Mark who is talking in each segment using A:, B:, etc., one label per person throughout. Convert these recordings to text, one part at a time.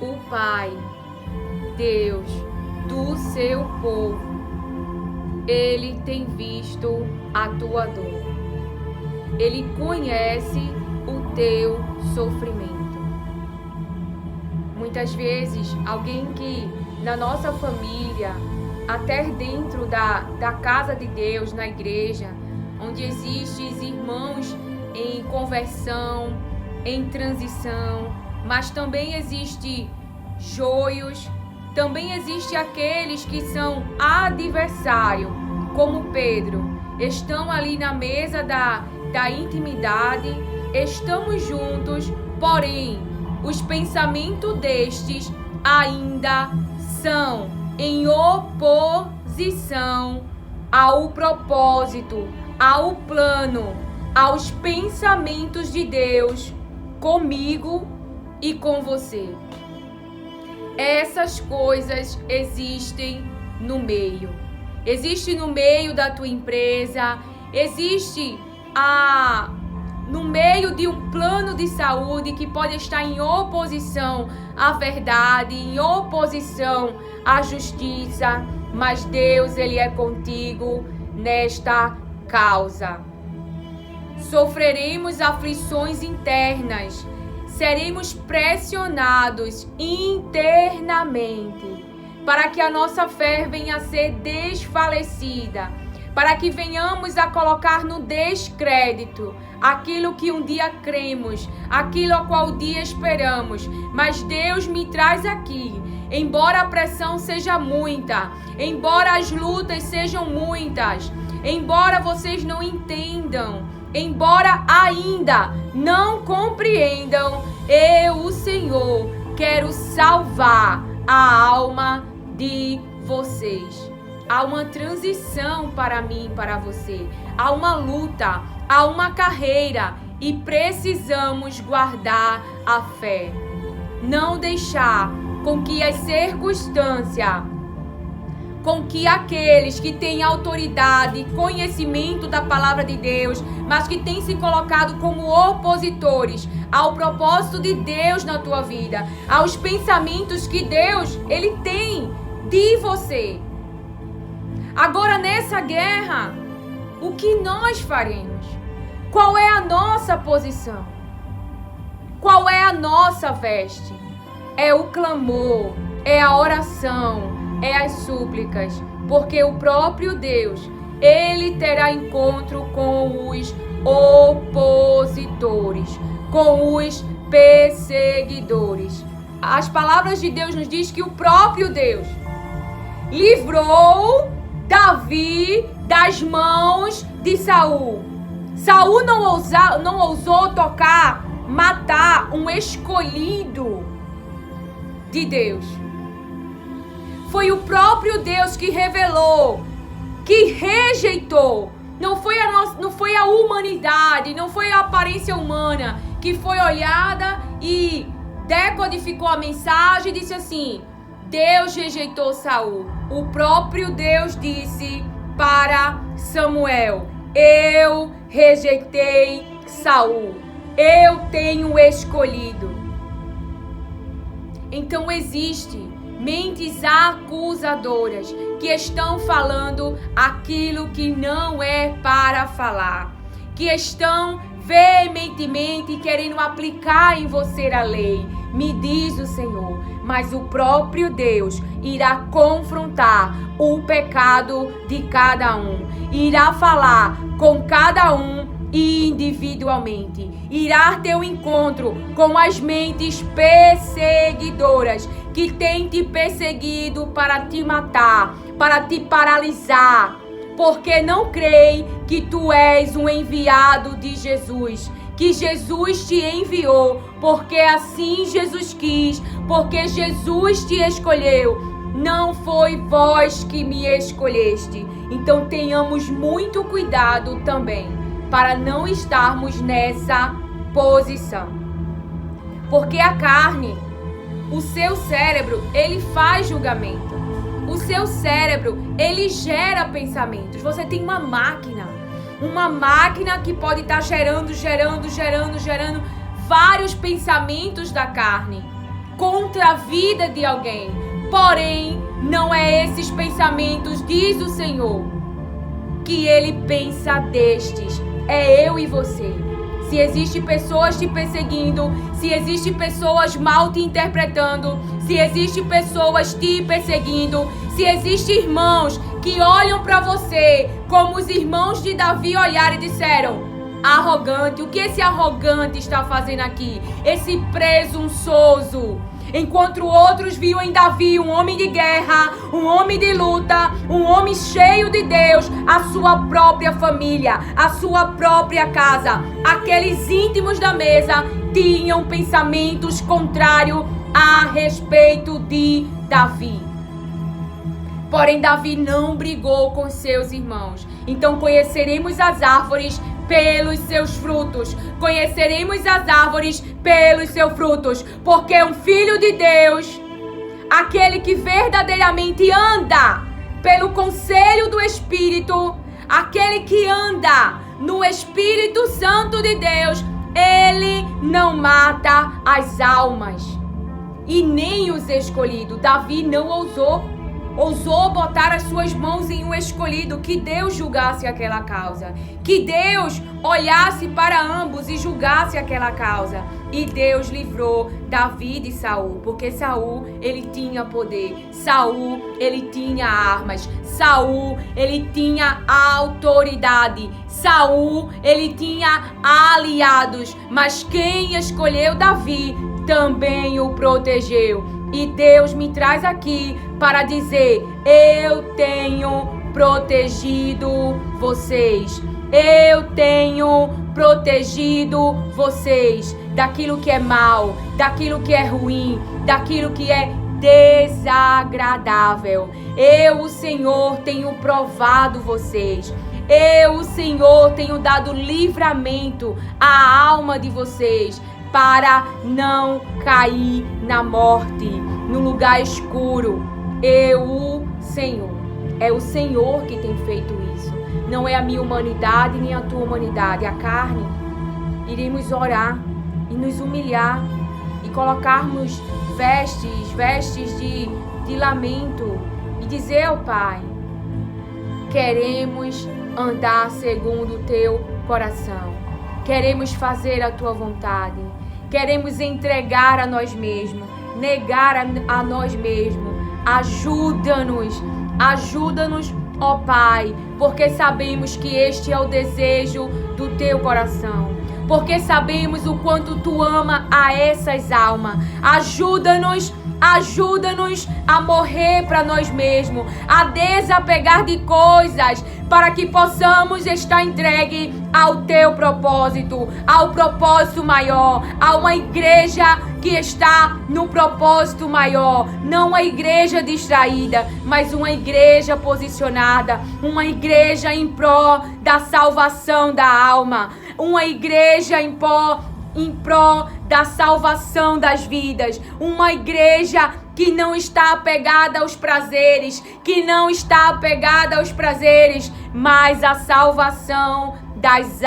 A: o Pai, Deus, do seu povo, Ele tem visto a tua dor. Ele conhece o teu sofrimento. Muitas vezes, alguém que na nossa família, até dentro da casa de Deus, na igreja, onde existem irmãos em conversão, em transição, mas também existem joios, também existem aqueles que são adversários, como Pedro, estão ali na mesa da intimidade, estamos juntos, porém, os pensamentos destes ainda são em oposição ao propósito, ao plano, aos pensamentos de Deus comigo e com você. Essas coisas existem no meio. Existe no meio da tua empresa, existe no meio de um plano de saúde que pode estar em oposição à verdade, em oposição à justiça, mas Deus, Ele é contigo nesta causa. Sofreremos aflições internas, seremos pressionados internamente, para que a nossa fé venha a ser desfalecida, para que venhamos a colocar no descrédito aquilo que um dia cremos, aquilo a qual um dia esperamos. Mas Deus me traz aqui, embora a pressão seja muita, embora as lutas sejam muitas, embora vocês não entendam, embora ainda não compreendam, eu, o Senhor, quero salvar a alma de vocês. Há uma transição para mim e para você. Há uma luta, há uma carreira e precisamos guardar a fé. Não deixar com que as circunstâncias, com que aqueles que têm autoridade, conhecimento da palavra de Deus, mas que têm se colocado como opositores ao propósito de Deus na tua vida, aos pensamentos que Deus, Ele tem de você. Agora, nessa guerra, o que nós faremos? Qual é a nossa posição? Qual é a nossa veste? É o clamor, é a oração, é as súplicas, porque o próprio Deus, Ele terá encontro com os opositores, com os perseguidores. As palavras de Deus nos diz que o próprio Deus livrou Davi das mãos de Saul. Saul não ousou matar um escolhido de Deus. Foi o próprio Deus que revelou, que rejeitou. Não foi a humanidade, não foi a aparência humana que foi olhada e decodificou a mensagem e disse assim: Deus rejeitou Saul. O próprio Deus disse para Samuel: eu rejeitei Saul. Eu tenho escolhido. Então existe mentes acusadoras que estão falando aquilo que não é para falar, que estão veementemente querendo aplicar em você a lei. Me diz o Senhor, mas o próprio Deus irá confrontar o pecado de cada um, irá falar com cada um individualmente, irá ter um encontro com as mentes perseguidoras que têm te perseguido para te matar, para te paralisar, porque não creem que tu és um enviado de Jesus, que Jesus te enviou, porque assim Jesus quis, porque Jesus te escolheu. Não foi vós que me escolheste. Então tenhamos muito cuidado também para não estarmos nessa posição. Porque a carne, o seu cérebro, ele faz julgamento. O seu cérebro, ele gera pensamentos. Você tem uma máquina que pode estar gerando vários pensamentos da carne. contra a vida de alguém. Porém, não é esses pensamentos, diz o Senhor, que Ele pensa destes. É eu e você. Se existem pessoas te perseguindo, se existem pessoas mal te interpretando, se existem pessoas te perseguindo, se existem irmãos que olham para você como os irmãos de Davi olharam e disseram: arrogante, o que esse arrogante está fazendo aqui? Esse presunçoso. Enquanto outros viam em Davi um homem de guerra, um homem de luta, um homem cheio de Deus, a sua própria família, a sua própria casa, aqueles íntimos da mesa tinham pensamentos contrários a respeito de Davi. Porém, Davi não brigou com seus irmãos. Então conheceremos as árvores pelos seus frutos. Conheceremos as árvores pelos seus frutos. Porque um filho de Deus, aquele que verdadeiramente anda pelo conselho do Espírito, aquele que anda no Espírito Santo de Deus, ele não mata as almas e nem os escolhidos. Davi não ousou botar as suas mãos em um escolhido, que Deus julgasse aquela causa, que Deus olhasse para ambos e julgasse aquela causa. E Deus livrou Davi de Saul, porque Saul, ele tinha poder, Saul, ele tinha armas, Saul, ele tinha autoridade, Saul, ele tinha aliados, mas quem escolheu Davi também o protegeu. E Deus me traz aqui para dizer: eu tenho protegido vocês. Eu tenho protegido vocês daquilo que é mal, daquilo que é ruim, daquilo que é desagradável. Eu, o Senhor, tenho provado vocês. Eu, o Senhor, tenho dado livramento à alma de vocês, para não cair na morte, no lugar escuro. Eu, o Senhor. É o Senhor que tem feito isso. Não é a minha humanidade nem a tua humanidade. A carne. Iremos orar e nos humilhar e colocarmos vestes de lamento e dizer ao Pai: queremos andar segundo o teu coração. Queremos fazer a tua vontade. Queremos entregar a nós mesmos, negar a nós mesmos. Ajuda-nos, ó Pai, porque sabemos que este é o desejo do teu coração. Porque sabemos o quanto tu ama a essas almas. Ajuda-nos a morrer para nós mesmos, a desapegar de coisas, para que possamos estar entregue ao teu propósito, ao propósito maior, a uma igreja que está no propósito maior, não uma igreja distraída, mas uma igreja posicionada, uma igreja em pró da salvação da alma, uma igreja em pró da salvação das vidas, uma igreja que não está apegada aos prazeres, mas à salvação das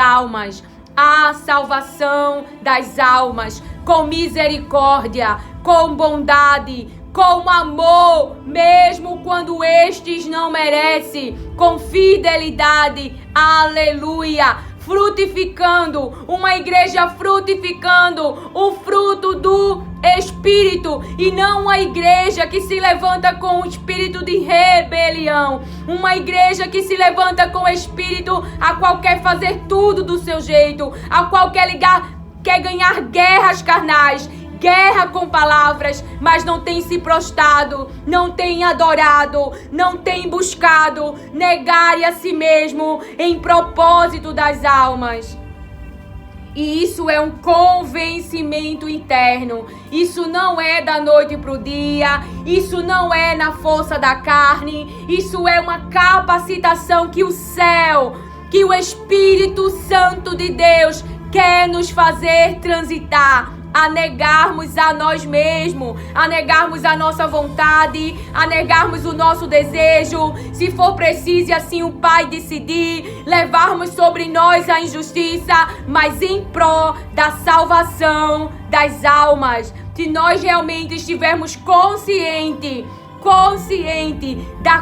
A: almas, com misericórdia, com bondade, com amor, mesmo quando estes não merecem, com fidelidade, aleluia. Frutificando, uma igreja frutificando o fruto do Espírito, e não uma igreja que se levanta com o espírito de rebelião, uma igreja que se levanta com o espírito a qual quer fazer tudo do seu jeito, a qual quer ganhar guerras carnais, guerra com palavras, mas não tem se prostrado, não tem adorado, não tem buscado negar a si mesmo em propósito das almas. E isso é um convencimento interno. Isso não é da noite para o dia. Isso não é na força da carne. Isso é uma capacitação que o céu, que o Espírito Santo de Deus quer nos fazer transitar. A negarmos a nós mesmos, a negarmos a nossa vontade, a negarmos o nosso desejo, se for preciso, assim o Pai decidir, levarmos sobre nós a injustiça, mas em pró da salvação das almas. se nós realmente estivermos consciente da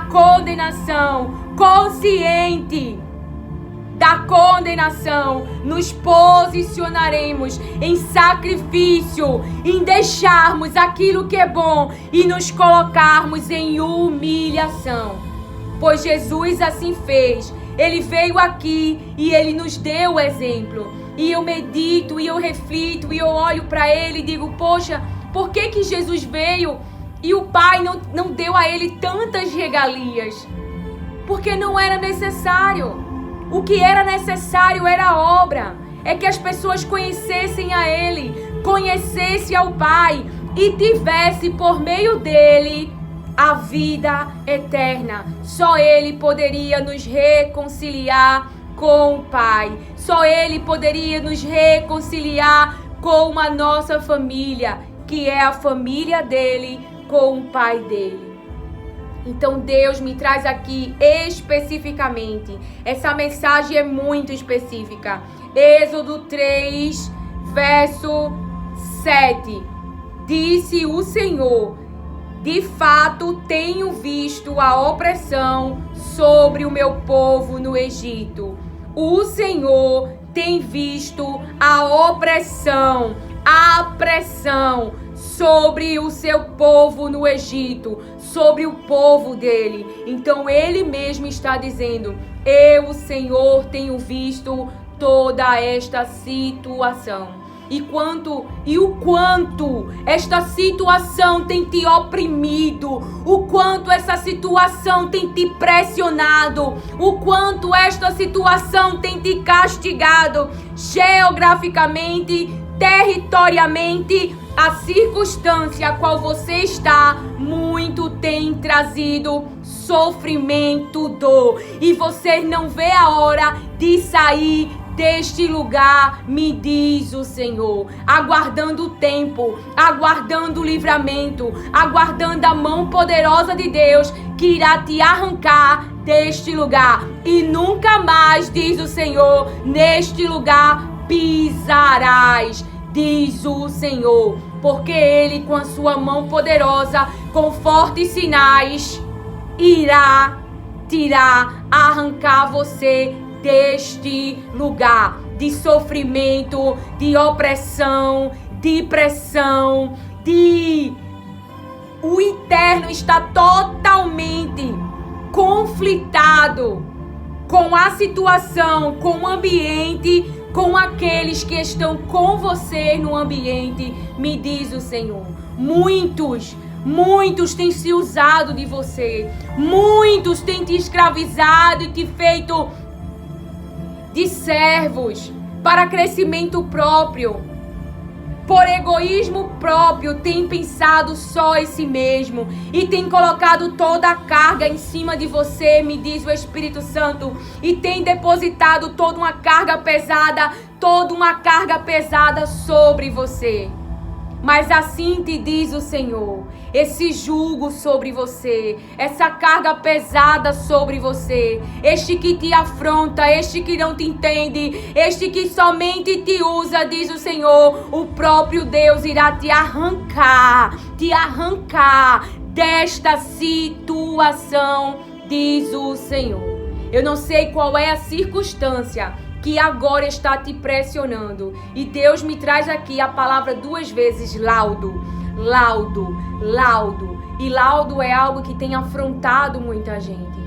A: condenação, nos posicionaremos em sacrifício, em deixarmos aquilo que é bom e nos colocarmos em humilhação. Pois Jesus assim fez. Ele veio aqui e Ele nos deu o exemplo. E eu medito, e eu reflito, e eu olho para Ele e digo, poxa, por que Jesus veio e o Pai não deu a Ele tantas regalias? Porque não era necessário. O que era necessário era a obra. É que as pessoas conhecessem a Ele, conhecessem ao Pai e tivesse por meio dele a vida eterna. Só Ele poderia nos reconciliar com o Pai. Só Ele poderia nos reconciliar com a nossa família, que é a família dele, com o Pai dele. Então Deus me traz aqui especificamente. Essa mensagem é muito específica. Êxodo 3, verso 7. Disse o Senhor: de fato tenho visto a opressão sobre o meu povo no Egito. O Senhor tem visto a opressão, a pressão sobre o seu povo no Egito, sobre o povo dele. Então ele mesmo está dizendo: eu, Senhor, tenho visto toda esta situação. E o quanto esta situação tem te oprimido, o quanto essa situação tem te pressionado, o quanto esta situação tem te castigado geograficamente, territoriamente. A circunstância a qual você está muito tem trazido sofrimento, dor, e você não vê a hora de sair deste lugar, me diz o Senhor, aguardando o tempo, aguardando o livramento, aguardando a mão poderosa de Deus que irá te arrancar deste lugar, e nunca mais, diz o Senhor, neste lugar pisarás, diz o Senhor, porque Ele com a sua mão poderosa, com fortes sinais, irá tirar, arrancar você deste lugar de sofrimento, de opressão, de pressão, o interno está totalmente conflitado com a situação, com o ambiente, com aqueles que estão com você no ambiente, me diz o Senhor. Muitos têm se usado de você, muitos têm te escravizado e te feito de servos para crescimento próprio, por egoísmo próprio, tem pensado só em si mesmo e tem colocado toda a carga em cima de você, me diz o Espírito Santo, e tem depositado toda uma carga pesada sobre você. Mas assim te diz o Senhor, esse jugo sobre você, essa carga pesada sobre você, este que te afronta, este que não te entende, este que somente te usa, diz o Senhor, o próprio Deus irá te arrancar desta situação, diz o Senhor. Eu não sei qual é a circunstância que agora está te pressionando. E Deus me traz aqui a palavra 2 vezes, laudo. E laudo é algo que tem afrontado muita gente.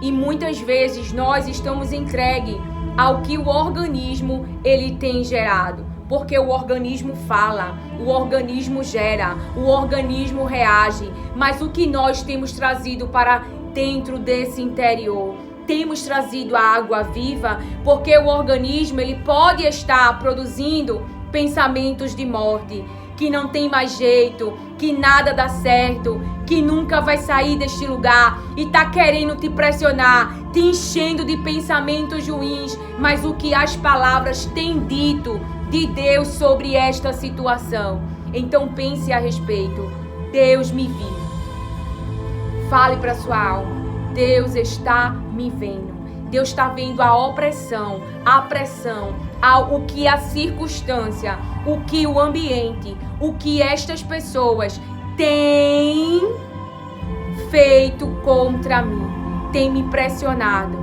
A: E muitas vezes nós estamos entregues ao que o organismo ele tem gerado. Porque o organismo fala, o organismo gera, o organismo reage. Mas o que nós temos trazido para dentro desse interior? Temos trazido a água viva, porque o organismo ele pode estar produzindo pensamentos de morte, que não tem mais jeito, que nada dá certo, que nunca vai sair deste lugar e tá querendo te pressionar, te enchendo de pensamentos ruins, mas o que as palavras têm dito de Deus sobre esta situação. Então pense a respeito. Deus me viu. Fale para sua alma. Deus está me vendo. Deus está vendo a opressão, a pressão, o que a circunstância, o que o ambiente, o que estas pessoas têm feito contra mim. Tem me pressionado,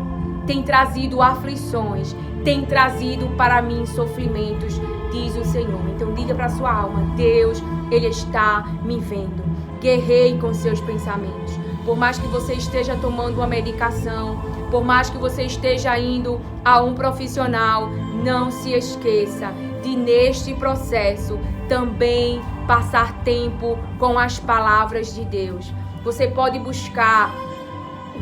A: tem trazido aflições, tem trazido para mim sofrimentos, diz o Senhor. Então diga para sua alma: Deus, Ele está me vendo. Guerreie com seus pensamentos. Por mais que você esteja tomando uma medicação, por mais que você esteja indo a um profissional, não se esqueça de, neste processo, também passar tempo com as palavras de Deus. Você pode buscar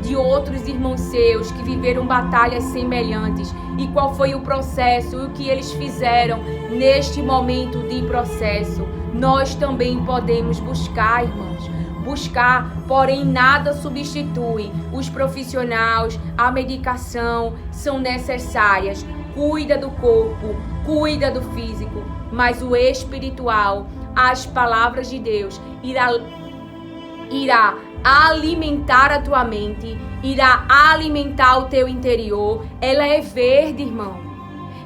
A: de outros irmãos seus que viveram batalhas semelhantes e qual foi o processo e o que eles fizeram neste momento de processo. Nós também podemos buscar, irmãos. Buscar, porém nada substitui. Os profissionais, a medicação são necessárias. Cuida do corpo, cuida do físico, mas o espiritual, as palavras de Deus irá alimentar a tua mente, irá alimentar o teu interior. Ela é verde, irmão.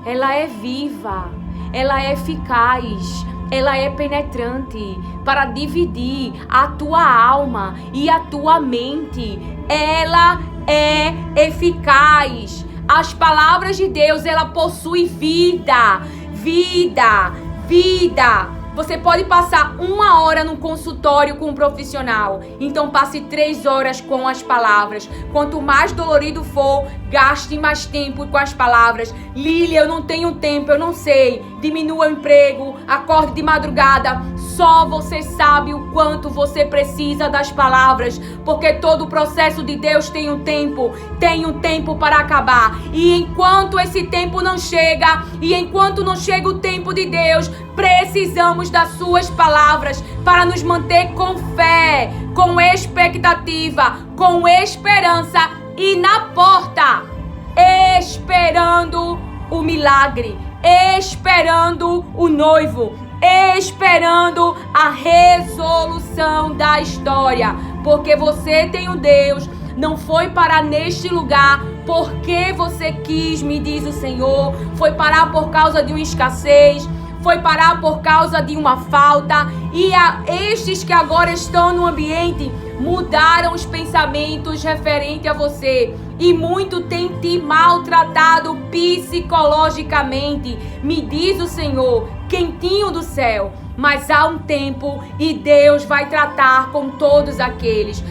A: Ela é viva, ela é eficaz. Ela é penetrante para dividir a tua alma e a tua mente. Ela é eficaz. As palavras de Deus, ela possui vida, vida, vida. Você pode passar 1 hora no consultório com um profissional. Então passe 3 horas com as palavras. Quanto mais dolorido for, gaste mais tempo com as palavras. Lília, eu não tenho tempo, eu não sei. Diminua o emprego, acorde de madrugada. Só você sabe o quanto você precisa das palavras. Porque todo o processo de Deus tem um tempo para acabar. E enquanto esse tempo não chega, e enquanto não chega o tempo de Deus, precisamos das suas palavras para nos manter com fé, com expectativa, com esperança e na porta, esperando o milagre, esperando o noivo, esperando a resolução da história. Porque você tem um Deus, não foi parar neste lugar porque você quis, me diz o Senhor, foi parar por causa de uma escassez, foi parar por causa de uma falta. E estes que agora estão no ambiente mudaram os pensamentos referente a você. E muito tem te maltratado psicologicamente. Me diz o Senhor, quentinho do céu. Mas há um tempo e Deus vai tratar com todos aqueles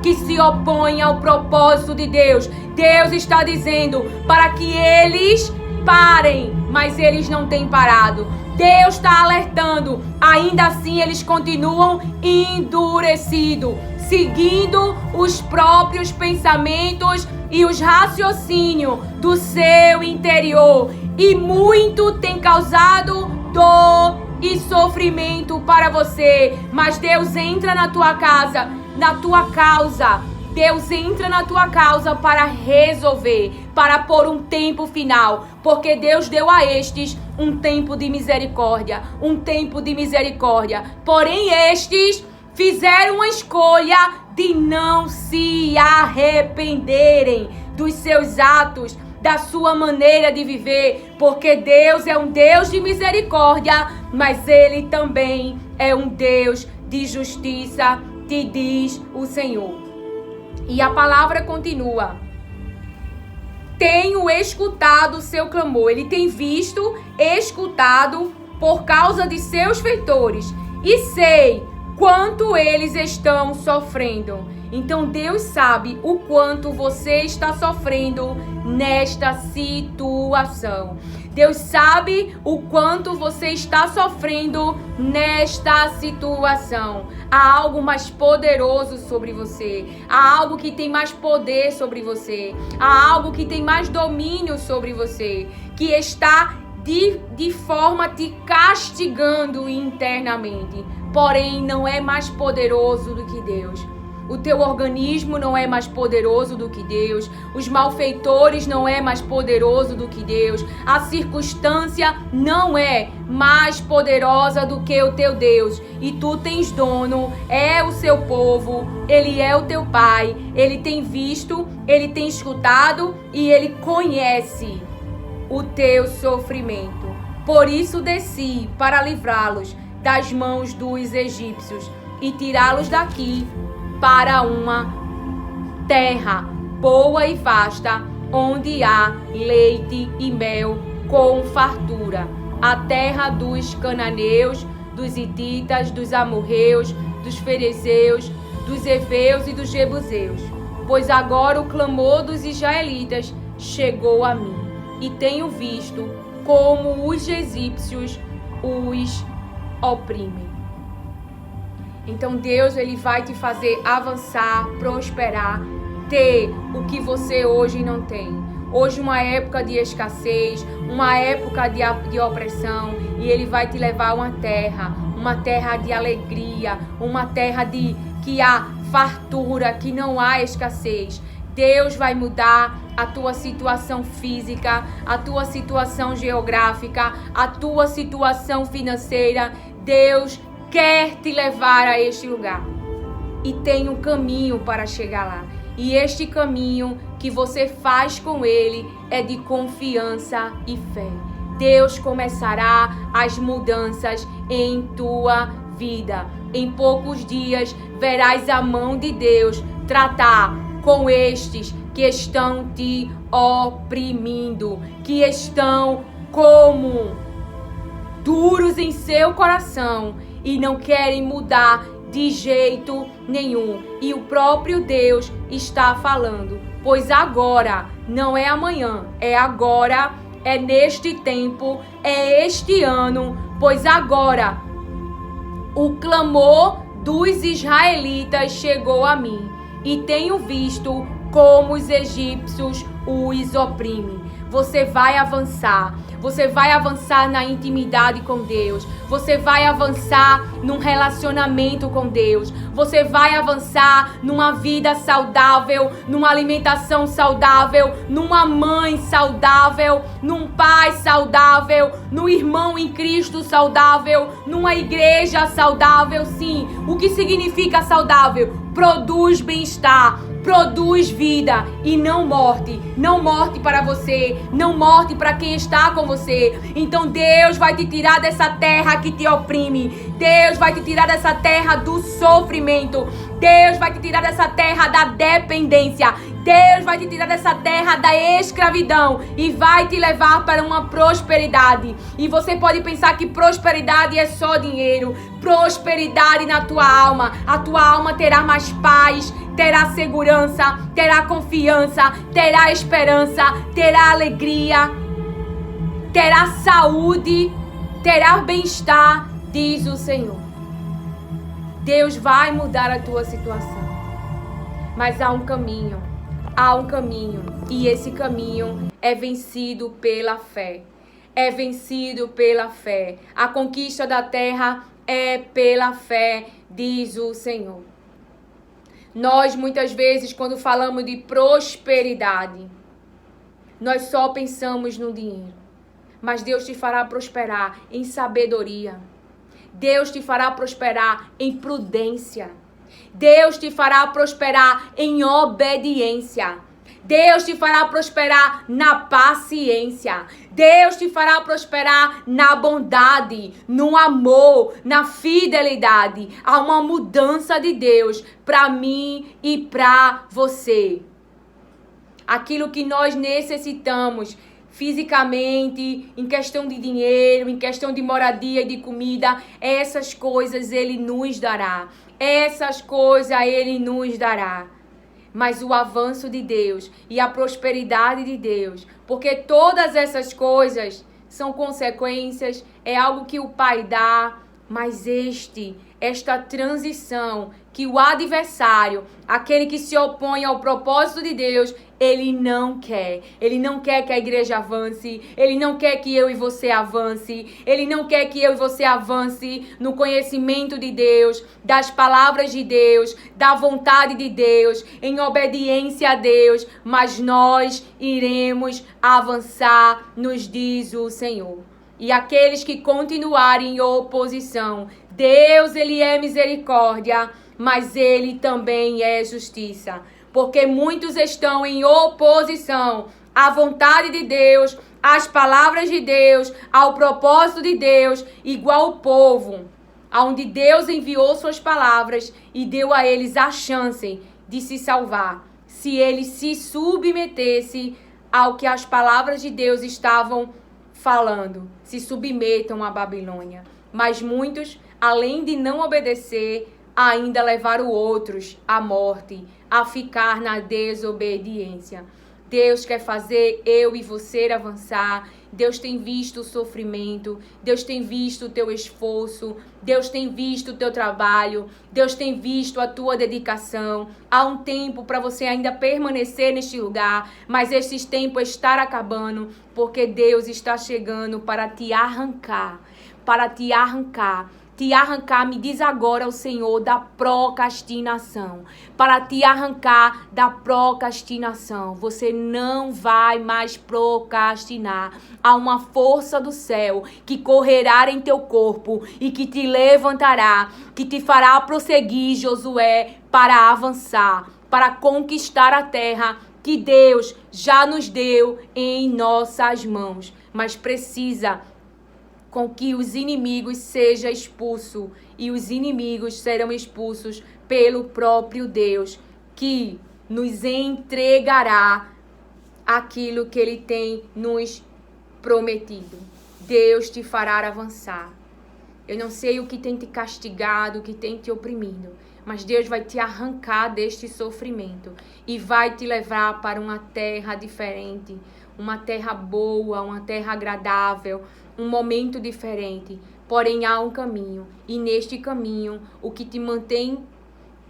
A: que se opõem ao propósito de Deus. Deus está dizendo para que eles parem, mas eles não têm parado. Deus está alertando, ainda assim eles continuam endurecidos, seguindo os próprios pensamentos e os raciocínios do seu interior. E muito tem causado dor e sofrimento para você. Mas Deus entra na tua casa, na tua causa. Deus entra na tua causa para resolver, para pôr um tempo final, porque Deus deu a estes um tempo de misericórdia, porém estes fizeram a escolha de não se arrependerem dos seus atos, da sua maneira de viver, porque Deus é um Deus de misericórdia, mas Ele também é um Deus de justiça, te diz o Senhor. E a palavra continua: tenho escutado o seu clamor. Ele tem visto, escutado por causa de seus feitores, e sei quanto eles estão sofrendo. Então Deus sabe o quanto você está sofrendo nesta situação. Deus sabe o quanto você está sofrendo nesta situação. Há algo mais poderoso sobre você. Há algo que tem mais poder sobre você. Há algo que tem mais domínio sobre você. Que está de forma te castigando internamente. Porém, não é mais poderoso do que Deus. o teu organismo não é mais poderoso do que Deus, os malfeitores não é mais poderoso do que Deus, a circunstância não é mais poderosa do que o teu Deus. E tu tens dono, é o seu povo, ele é o teu pai, ele tem visto, ele tem escutado e ele conhece o teu sofrimento. Por isso desci para livrá-los das mãos dos egípcios e tirá-los daqui para uma terra boa e vasta, onde há leite e mel com fartura, a terra dos cananeus, dos hititas, dos amorreus, dos ferezeus, dos heveus e dos jebuseus. Pois agora o clamor dos israelitas chegou a mim, e tenho visto como os egípcios os oprimem. Então Deus, ele vai te fazer avançar, prosperar, ter o que você hoje não tem. Hoje uma época de escassez, uma época de opressão, e ele vai te levar a uma terra de alegria, uma terra que há fartura, que não há escassez. Deus vai mudar a tua situação física, a tua situação geográfica, a tua situação financeira. Deus quer te levar a este lugar. E tem um caminho para chegar lá. E este caminho que você faz com ele é de confiança e fé. Deus começará as mudanças em tua vida. Em poucos dias verás a mão de Deus tratar com estes que estão te oprimindo, que estão como duros em seu coração e não querem mudar de jeito nenhum. E o próprio Deus está falando, pois agora, não é amanhã, é agora, é neste tempo, é este ano, pois agora o clamor dos israelitas chegou a mim, e tenho visto como os egípcios os oprimem. Você vai avançar na intimidade com Deus, você vai avançar num relacionamento com Deus, você vai avançar numa vida saudável, numa alimentação saudável, numa mãe saudável, num pai saudável, num irmão em Cristo saudável, numa igreja saudável. Sim, o que significa saudável? Produz bem-estar, produz vida e não morte. Não morte para você, não morte para quem está com você. Então Deus vai te tirar dessa terra que te oprime. Deus vai te tirar dessa terra do sofrimento. Deus vai te tirar dessa terra da dependência. Deus vai te tirar dessa terra da escravidão e vai te levar para uma prosperidade. E você pode pensar que prosperidade é só dinheiro. Prosperidade na tua alma. A tua alma terá mais paz, terá segurança, terá confiança, terá esperança, terá alegria, terá saúde, terá bem-estar, diz o Senhor. Deus vai mudar a tua situação. Mas há um caminho, e esse caminho é vencido pela fé. É vencido pela fé. A conquista da terra é pela fé, diz o Senhor. Nós, muitas vezes, quando falamos de prosperidade, nós só pensamos no dinheiro. Mas Deus te fará prosperar em sabedoria. Deus te fará prosperar em prudência. Deus te fará prosperar em obediência. Deus te fará prosperar na paciência. Deus te fará prosperar na bondade, no amor, na fidelidade. Há uma mudança de Deus para mim e para você. Aquilo que nós necessitamos fisicamente, em questão de dinheiro, em questão de moradia e de comida, essas coisas Ele nos dará. Essas coisas Ele nos dará. Mas o avanço de Deus e a prosperidade de Deus, porque todas essas coisas são consequências, é algo que o Pai dá, Mas esta transição que o adversário, aquele que se opõe ao propósito de Deus, ele não quer. Ele não quer que a igreja avance. Ele não quer que eu e você avance. Ele não quer que eu e você avance no conhecimento de Deus, das palavras de Deus, da vontade de Deus, em obediência a Deus. Mas nós iremos avançar, nos diz o Senhor. E aqueles que continuarem em oposição, Deus, ele é misericórdia, mas ele também é justiça. Porque muitos estão em oposição à vontade de Deus, às palavras de Deus, ao propósito de Deus, igual o povo, onde Deus enviou suas palavras e deu a eles a chance de se salvar, se eles se submetessem ao que as palavras de Deus estavam falando, se submetam à Babilônia. Mas muitos, além de não obedecer, ainda levaram outros à morte, a ficar na desobediência. Deus quer fazer eu e você avançar. Deus tem visto o sofrimento, Deus tem visto o teu esforço, Deus tem visto o teu trabalho, Deus tem visto a tua dedicação. Há um tempo para você ainda permanecer neste lugar, mas esse tempo está acabando, porque Deus está chegando para te arrancar, me diz agora o Senhor, da procrastinação. Para te arrancar da procrastinação. Você não vai mais procrastinar. Há uma força do céu que correrá em teu corpo e que te levantará, que te fará prosseguir, Josué, para avançar, para conquistar a terra que Deus já nos deu em nossas mãos. Mas precisa com que os inimigos sejam expulsos, e os inimigos serão expulsos pelo próprio Deus, que nos entregará aquilo que Ele tem nos prometido. Deus te fará avançar. Eu não sei o que tem te castigado, o que tem te oprimido, mas Deus vai te arrancar deste sofrimento e vai te levar para uma terra diferente, uma terra boa, uma terra agradável, um momento diferente. Porém, há um caminho, e neste caminho, o que te mantém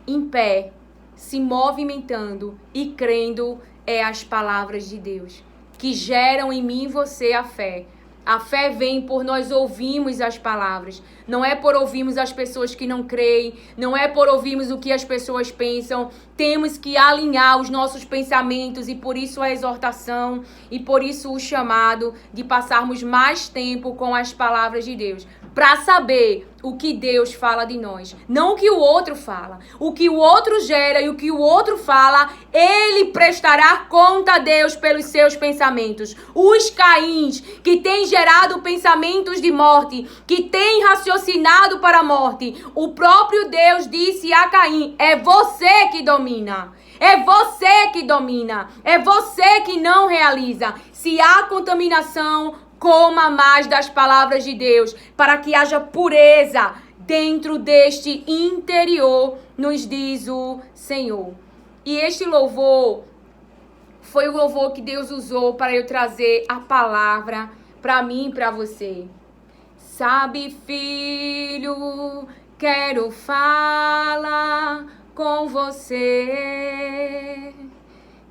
A: em pé, se movimentando e crendo, é as palavras de Deus, que geram em mim e você a fé. A fé vem por nós ouvirmos as palavras. Não é por ouvirmos as pessoas que não creem. Não é por ouvirmos o que as pessoas pensam. Temos que alinhar os nossos pensamentos, e por isso a exortação e por isso o chamado de passarmos mais tempo com as palavras de Deus, para saber o que Deus fala de nós, não o que o outro fala. O que o outro gera e o que o outro fala, ele prestará conta a Deus pelos seus pensamentos. Os Caíns, que têm gerado pensamentos de morte, que têm raciocinado para a morte, o próprio Deus disse a Caim: é você que domina. É você que domina. É você que não realiza. Se há contaminação, coma mais das palavras de Deus, para que haja pureza dentro deste interior, nos diz o Senhor. E este louvor foi o louvor que Deus usou para eu trazer a palavra para mim e para você. Sabe, filho, quero falar com você.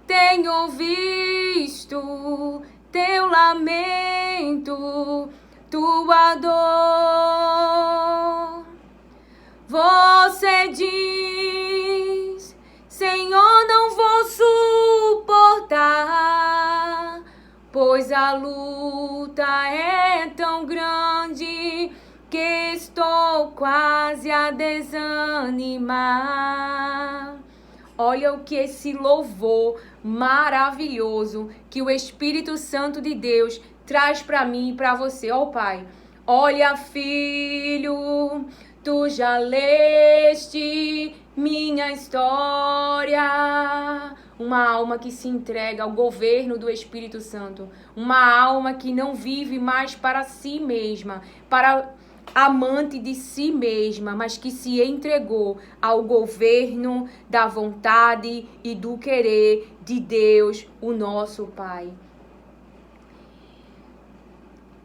A: Tenho visto teu lamento, tua dor. Você diz: Senhor, não vou suportar, pois a luta é tão grande que estou quase a desanimar. Olha o que esse louvor maravilhoso que o Espírito Santo de Deus traz para mim e para você. Ó, Pai, olha, filho, tu já leste minha história. Uma alma que se entrega ao governo do Espírito Santo. Uma alma que não vive mais para si mesma, para amante de si mesma, mas que se entregou ao governo da vontade e do querer de Deus, o nosso Pai.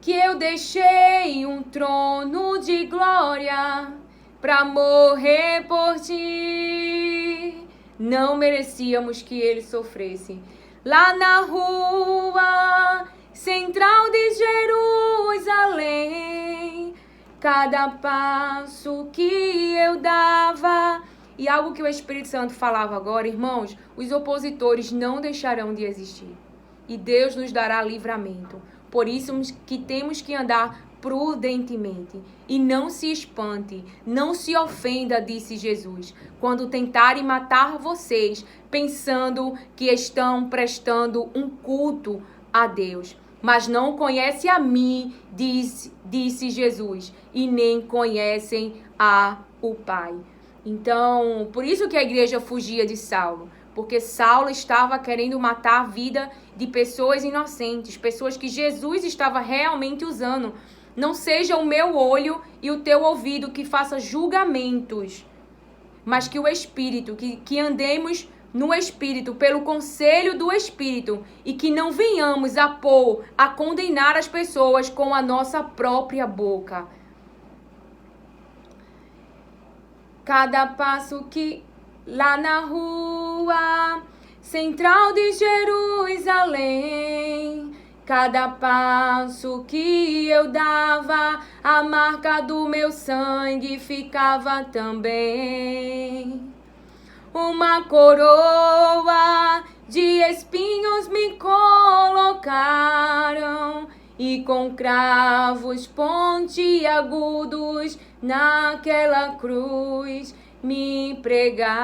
A: que eu deixei um trono de glória para morrer por ti. Não merecíamos que ele sofresse. Lá na rua central de Jerusalém, cada passo que eu dava. E algo que o Espírito Santo falava agora, irmãos, os opositores não deixarão de existir. E Deus nos dará livramento. Por isso que temos que andar prudentemente. E não se espante, não se ofenda, disse Jesus, quando tentarem matar vocês, pensando que estão prestando um culto a Deus. Mas não conhece a mim, disse Jesus, e nem conhecem o Pai. Então, por isso que a igreja fugia de Saulo. Porque Saulo estava querendo matar a vida de pessoas inocentes, pessoas que Jesus estava realmente usando. Não seja o meu olho e o teu ouvido que faça julgamentos, mas que o Espírito, que andemos no Espírito, pelo conselho do Espírito, e que não venhamos a condenar as pessoas com a nossa própria boca. Cada passo que lá na rua central de Jerusalém, cada passo que eu dava, a marca do meu sangue ficava também. Uma coroa de espinhos me colocaram e com cravos pontiagudos naquela cruz me pregaram.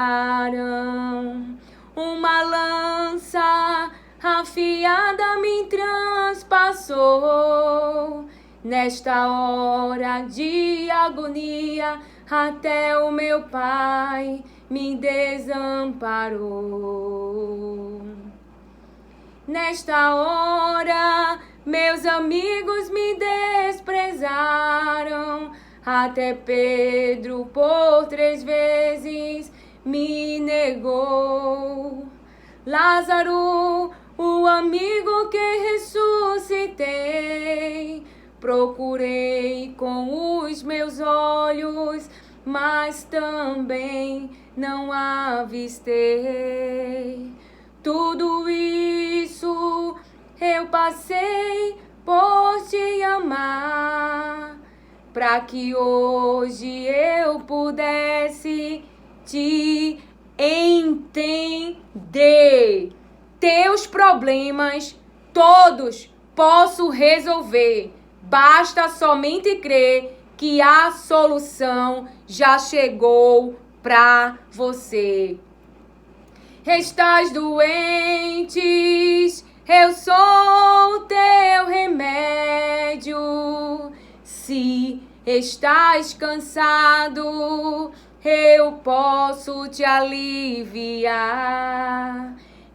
A: Uma lança afiada me transpassou. Nesta hora de agonia, até o meu Pai me desamparou. Nesta hora, meus amigos me desprezaram. Até Pedro por 3 vezes me negou. Lázaro, o amigo que ressuscitei, procurei com os meus olhos, mas também não avistei. Tudo isso eu passei por te amar, para que hoje eu pudesse te entender. Teus problemas todos posso resolver. Basta somente crer que a solução já chegou para você. Estás doentes, eu sou teu remédio. Se estás cansado, eu posso te aliviar.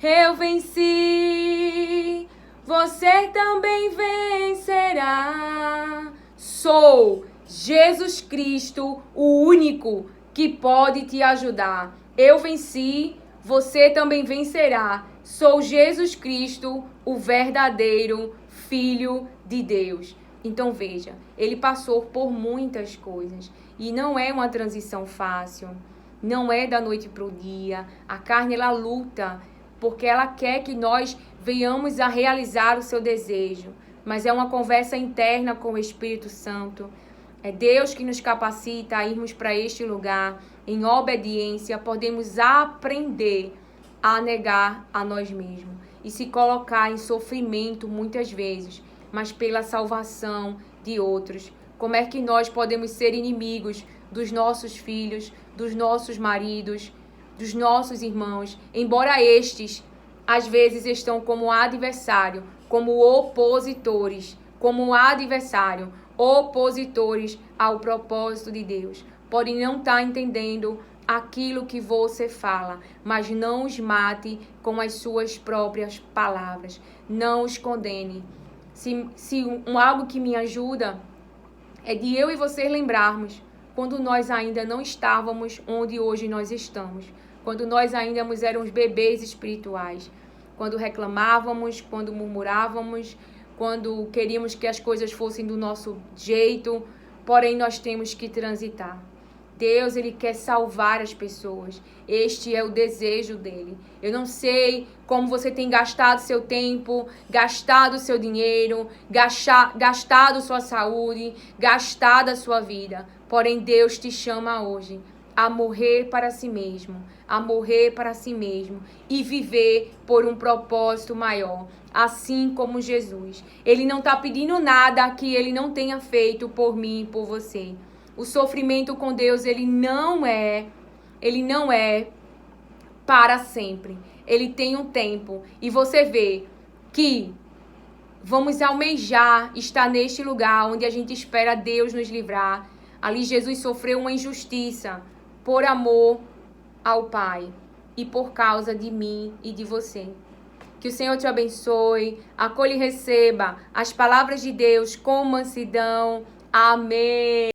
A: Eu venci, você também vencerá. Sou Jesus Cristo, o único que pode te ajudar. Eu venci, você também vencerá. Sou Jesus Cristo, o verdadeiro Filho de Deus. Então veja, ele passou por muitas coisas e não é uma transição fácil, não é da noite para o dia. A carne, ela luta porque ela quer que nós venhamos a realizar o seu desejo, mas é uma conversa interna com o Espírito Santo. É Deus que nos capacita a irmos para este lugar. Em obediência, podemos aprender a negar a nós mesmos e se colocar em sofrimento muitas vezes, mas pela salvação de outros. Como é que nós podemos ser inimigos dos nossos filhos, dos nossos maridos, dos nossos irmãos, embora estes às vezes estão como adversário, como opositores, opositores ao propósito de Deus. Podem não estar entendendo aquilo que você fala, mas não os mate com as suas próprias palavras. Não os condene. Algo que me ajuda é de eu e você lembrarmos quando nós ainda não estávamos onde hoje nós estamos, quando nós ainda éramos bebês espirituais, quando reclamávamos, quando murmurávamos, quando queríamos que as coisas fossem do nosso jeito, porém nós temos que transitar. Deus, Ele quer salvar as pessoas. Este é o desejo dEle. Eu não sei como você tem gastado seu tempo, gastado seu dinheiro, gastado sua saúde, gastado a sua vida. Porém, Deus te chama hoje a morrer para si mesmo, a morrer para si mesmo e viver por um propósito maior, assim como Jesus. Ele não está pedindo nada que Ele não tenha feito por mim e por você. O sofrimento com Deus, ele não é para sempre. Ele tem um tempo. E você vê que vamos almejar estar neste lugar onde a gente espera Deus nos livrar. Ali Jesus sofreu uma injustiça por amor ao Pai e por causa de mim e de você. Que o Senhor te abençoe, acolhe e receba as palavras de Deus com mansidão. Amém.